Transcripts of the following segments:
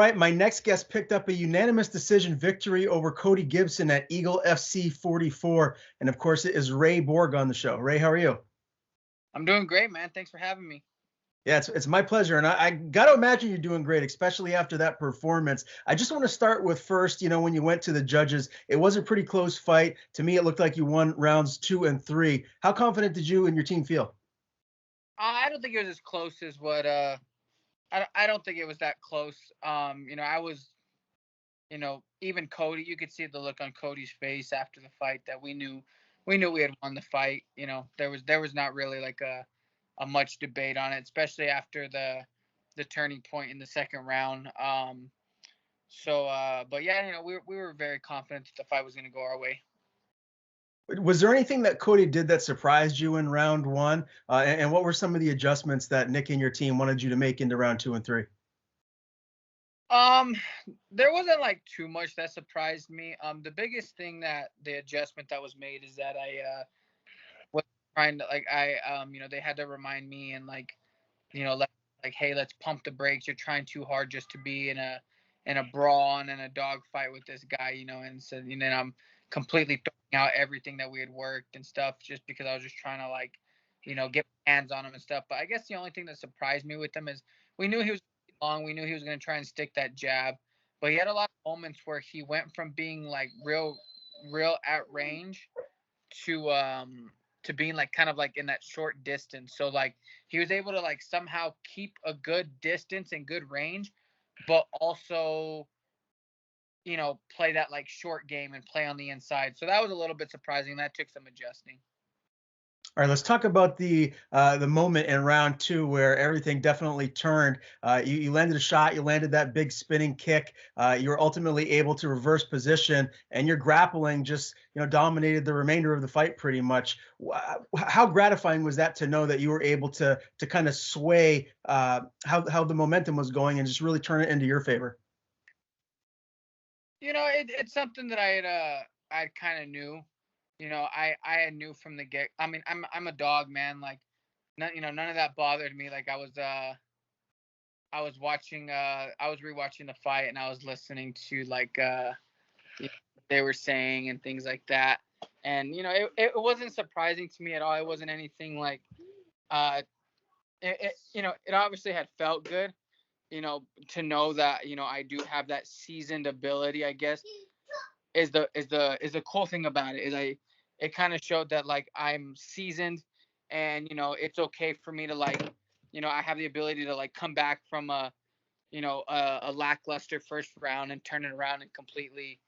right, my next guest picked up a unanimous decision victory over Cody Gibson at Eagle FC 44. And of course, it is Ray Borg on the show. Ray, how are you? I'm doing great, man. Thanks for having me. Yeah, it's my pleasure. And I got to imagine you're doing great, especially after that performance. I just want to start with first, when you went to the judges, it was a pretty close fight. To me, it looked like you won rounds 2 and 3. How confident did you and your team feel? I don't think it was as close as what I don't think it was that close. I was, even Cody, you could see the look on Cody's face after the fight that we had won the fight. There was not really like a much debate on it, especially after the turning point in the second round. But yeah, we were very confident that the fight was going to go our way. Was there anything that Cody did that surprised you in round 1? And what were some of the adjustments that Nick and your team wanted you to make into round 2 and 3? There wasn't like too much that surprised me. The biggest thing that the adjustment that was made is that I was trying to they had to remind me and hey, let's pump the brakes. You're trying too hard just to be in a brawl and in a dog fight with this guy, and so then I'm completely throwing out everything that we had worked and stuff just because I was just trying to get my hands on him and stuff. But I guess the only thing that surprised me with him is we knew he was long. We knew he was going to try and stick that jab, but he had a lot of moments where he went from being like real at range to being like kind of like in that short distance. So like he was able to like somehow keep a good distance and good range, but also play that like short game and play on the inside. So that was a little bit surprising. That took some adjusting. All right, let's talk about the moment in round 2 where everything definitely turned. You landed a shot, you landed that big spinning kick. You were ultimately able to reverse position, and your grappling just dominated the remainder of the fight pretty much. How gratifying was that to know that you were able to kind of sway how the momentum was going and just really turn it into your favor? It's something that I kind of knew. I knew from the get. I mean, I'm a dog, man. Like, none of that bothered me. Like, I was watching, I was rewatching the fight, and I was listening to like what they were saying and things like that. And it wasn't surprising to me at all. It wasn't anything like, it obviously had felt good, to know that I do have that seasoned ability. I guess is the cool thing about it is it kind of showed that like I'm seasoned, and it's okay for me to like I have the ability to like come back from a lackluster first round and turn it around and completely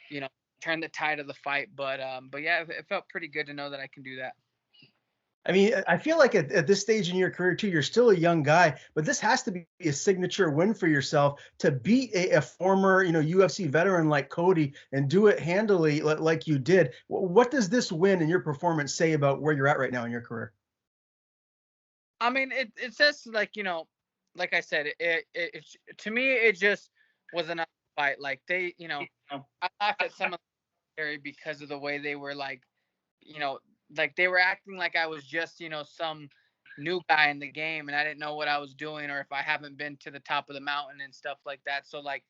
you know turn the tide of the fight. But yeah, it felt pretty good to know that I can do that. I mean, I feel like at this stage in your career too, you're still a young guy, but this has to be a signature win for yourself to beat a former, UFC veteran like Cody and do it handily like you did. What does this win and your performance say about where you're at right now in your career? I mean, it says like like I said, it to me it just was another fight. Like I laughed at some of the commentary because of the way they were you know, like they were acting like I was just, some new guy in the game and I didn't know what I was doing, or if I haven't been to the top of the mountain and stuff like that. So like,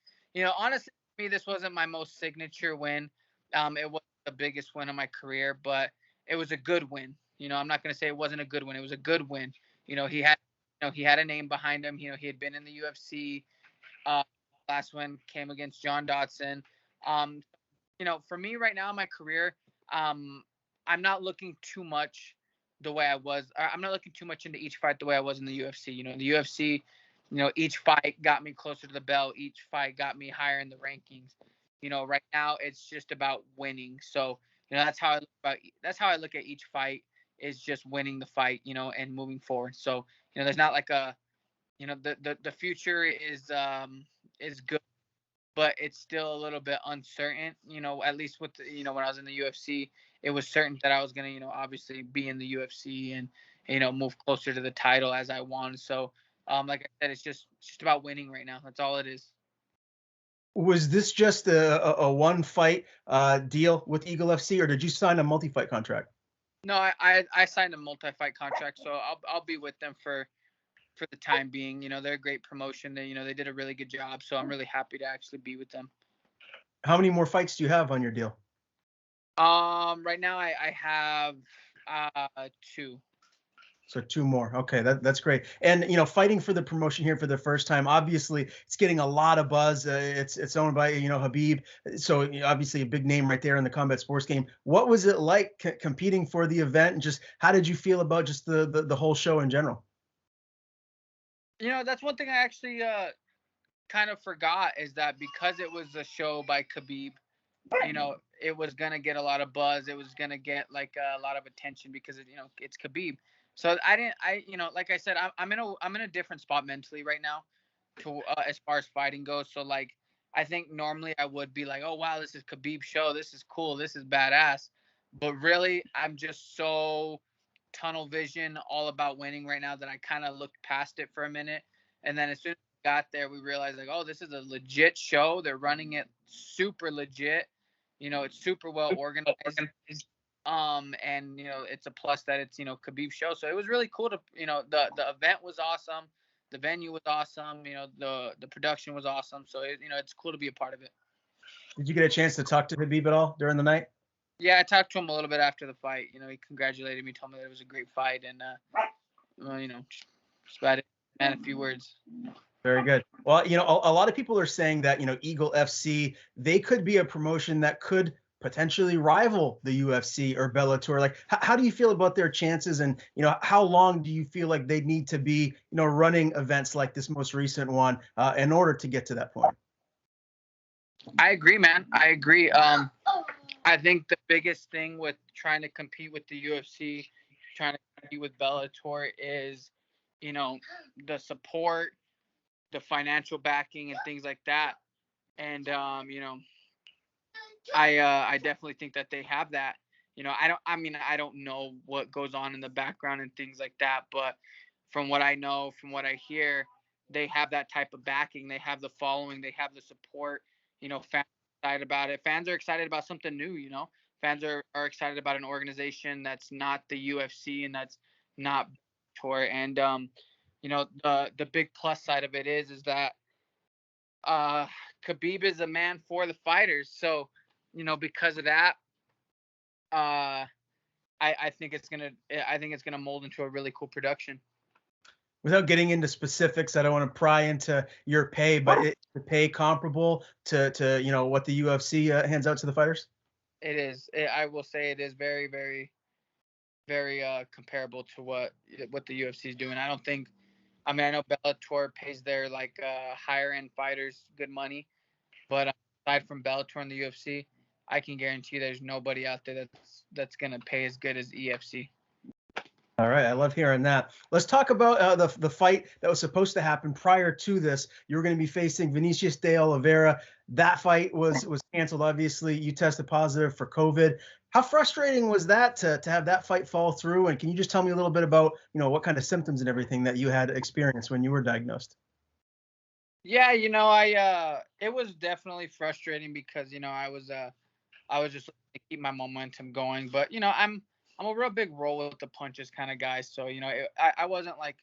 honestly, for me, this wasn't my most signature win. It wasn't the biggest win of my career, but it was a good win. I'm not going to say it wasn't a good win. It was a good win. He had a name behind him. He had been in the UFC. Uh, Last one came against John Dodson. Um, for me right now in my career, um, I'm not looking too much the way I was. I'm not looking too much into each fight the way I was in the UFC. The UFC, each fight got me closer to the belt. Each fight got me higher in the rankings. Right now it's just about winning. So, that's how I look at each fight, is just winning the fight, and moving forward. So, there's not like the future is good, but it's still a little bit uncertain. At least with when I was in the UFC, it was certain that I was gonna obviously be in the UFC and move closer to the title as I wanted. So like I said, it's just about winning right now. That's all it is. Was this just a one fight deal with Eagle FC, or did you sign a multi-fight contract? No, I signed a multi-fight contract, so I'll be with them for for the time being. They're a great promotion. They did a really good job. So I'm really happy to actually be with them. How many more fights do you have on your deal? Right now I have two. So two more. Okay, that's great. And fighting for the promotion here for the first time, obviously, it's getting a lot of buzz. It's owned by Habib, so obviously a big name right there in the combat sports game. What was it like competing for the event, and just how did you feel about just the whole show in general? That's one thing I actually kind of forgot, is that because it was a show by Khabib, it was gonna get a lot of buzz. It was gonna get like a lot of attention because it's Khabib. So like I said, I'm in a different spot mentally right now, to as far as fighting goes. So like, I think normally I would be like, oh wow, this is Khabib's show. This is cool. This is badass. But really, I'm just so tunnel vision, all about winning right now, that I kind of looked past it for a minute. And then as soon as we got there, we realized like, oh, this is a legit show. They're running it super legit. It's super well organized. And it's a plus that it's Khabib's show. So it was really cool to the event was awesome. The venue was awesome. The production was awesome. So it's cool to be a part of it. Did you get a chance to talk to Habib at all during the night? Yeah, I talked to him a little bit after the fight. He congratulated me, told me that it was a great fight, and well, just about it. Man, a few words. Very good. Well, a lot of people are saying that, Eagle FC, they could be a promotion that could potentially rival the UFC or Bellator. Like, how do you feel about their chances? And, how long do you feel like they need to be, running events like this most recent one in order to get to that point? I agree, man. I agree. I think the biggest thing with trying to compete with the UFC, trying to compete with Bellator is, the support, the financial backing, and things like that. And I definitely think that they have that. I don't know what goes on in the background and things like that, but from what I know, from what I hear, they have that type of backing. They have the following. They have the support. Fans are excited about it. Fans are excited about something new. Fans are excited about an organization that's not the UFC and that's not tour. And the big plus side of it is that Khabib is a man for the fighters. So because of that, uh, I think it's gonna mold into a really cool production. Without getting into specifics, I don't want to pry into your pay, but the pay comparable to what the UFC hands out to the fighters? It is. I will say it is very, very, very comparable to what the UFC is doing. I don't think. I mean, I know Bellator pays their like higher end fighters good money, but aside from Bellator and the UFC, I can guarantee there's nobody out there that's gonna pay as good as EFC. All right, I love hearing that. Let's talk about the fight that was supposed to happen prior to this. You were going to be facing Vinicius de Oliveira. That fight was canceled. Obviously, you tested positive for COVID. How frustrating was that to have that fight fall through? And can you just tell me a little bit about what kind of symptoms and everything that you had experienced when you were diagnosed? Yeah, I it was definitely frustrating because I was just looking to keep my momentum going. But I'm a real big roll with the punches kind of guy. So I wasn't like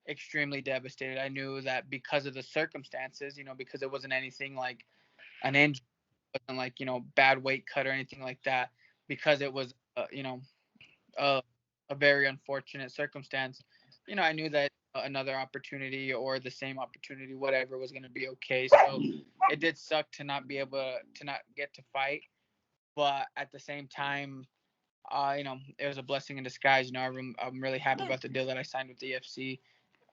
extremely devastated. I knew that because of the circumstances, because it wasn't anything like an injury, it wasn't like bad weight cut or anything like that. Because it was a a very unfortunate circumstance. I knew that another opportunity or the same opportunity, whatever, was going to be okay. So it did suck to not be able to not get to fight, but at the same time, it was a blessing in disguise. I'm really happy about the deal that I signed with the UFC.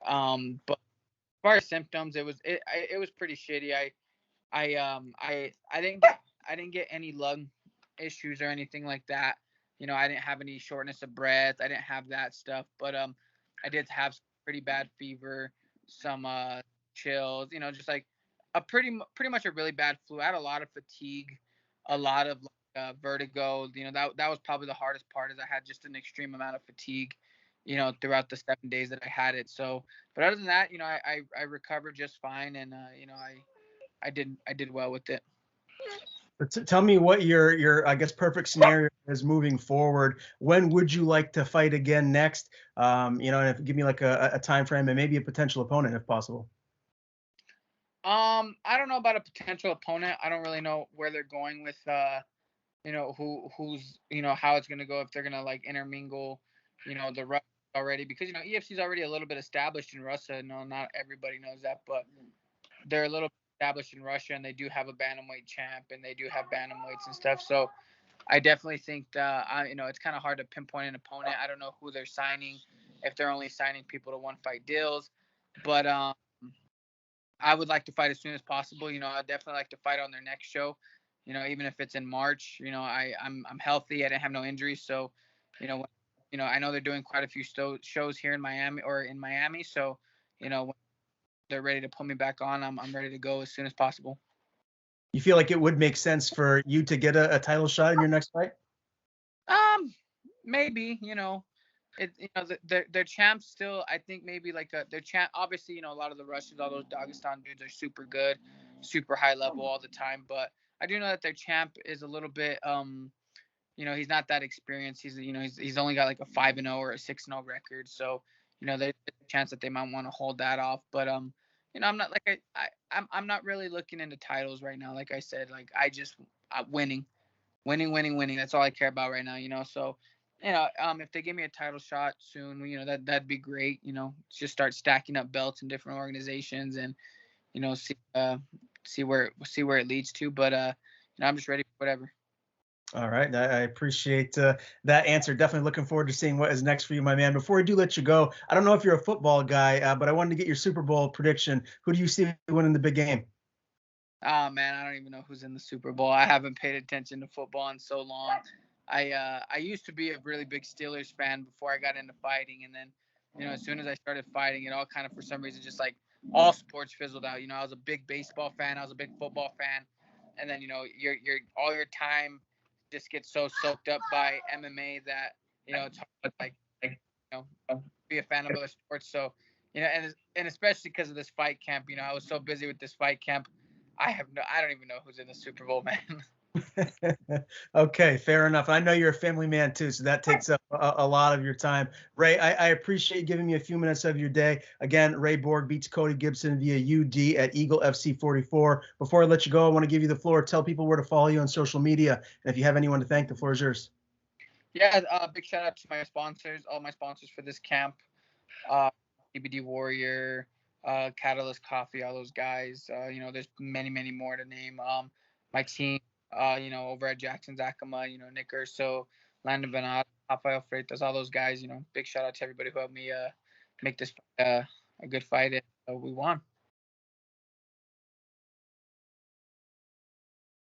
But as far as symptoms, it was pretty shitty. I didn't get any lung issues or anything like that. I didn't have any shortness of breath. I didn't have that stuff, but I did have some pretty bad fever, some chills. Just like a pretty much a really bad flu. I had a lot of fatigue, a lot of vertigo. That was probably the hardest part. Is I had just an extreme amount of fatigue. Throughout the 7 days that I had it. So, but other than that, I recovered just fine, and I did well with it. But tell me what your I guess perfect scenario is moving forward. When would you like to fight again next? And if, give me like a time frame and maybe a potential opponent if possible. I don't know about a potential opponent. I don't really know where they're going with who's how it's gonna go, if they're gonna like intermingle, the Russia already, because EFC's already a little bit established in Russia. No, not everybody knows that, but they're a little established in Russia, and they do have a bantamweight champ, and they do have bantamweights and stuff. So I definitely think that it's kind of hard to pinpoint an opponent. I don't know who they're signing, if they're only signing people to one fight deals, but I would like to fight as soon as possible. I'd definitely like to fight on their next show. Even if it's in March. I'm healthy. I didn't have no injuries, so I know they're doing quite a few shows here in Miami. So when they're ready to put me back on, I'm ready to go as soon as possible. You feel like it would make sense for you to get a title shot in your next fight? Maybe it their champs still. I think maybe like their champ. Obviously, a lot of the Russians, all those Dagestan dudes are super good, super high level all the time. But I do know that their champ is a little bit he's not that experienced. He's only got like a 5-0 or a 6-0 record. So there's a chance that they might want to hold that off. But I'm not like I'm not really looking into titles right now. Like I said, like winning, winning, winning, winning. That's all I care about right now. So if they give me a title shot soon, that'd be great. Just start stacking up belts in different organizations, and see where it leads to. But I'm just ready for whatever. All right, I appreciate that answer. Definitely looking forward to seeing what is next for you, my man. Before I do let you go, I don't know if you're a football guy, but I wanted to get your Super Bowl prediction. Who do you see winning the big game? Oh man, I don't even know who's in the Super Bowl. I haven't paid attention to football in so long. I used to be a really big Steelers fan before I got into fighting, and then as soon as I started fighting, it all kind of for some reason just like all sports fizzled out. I was a big baseball fan, I was a big football fan, and then your all your time just gets so soaked up by MMA that it's hard to like be a fan of other sports. So and especially because of this fight camp, I was so busy with this fight camp. I don't even know who's in the Super Bowl, man. Okay, fair enough. I know you're a family man too, so that takes up a lot of your time. Ray, I appreciate you giving me a few minutes of your day. Again, Ray Borg beats Cody Gibson via UD at Eagle FC 44. Before I let you go, I want to give you the floor. Tell people where to follow you on social media. And if you have anyone to thank, the floor is yours. Yeah, big shout out to my sponsors, all my sponsors for this camp, CBD Warrior, Catalyst Coffee, all those guys. There's many, many more to name. My team, over at Jackson's Acoma, Nick Urso, Landon Venat, Rafael Freitas, all those guys. Big shout out to everybody who helped me make this a good fight, and we won.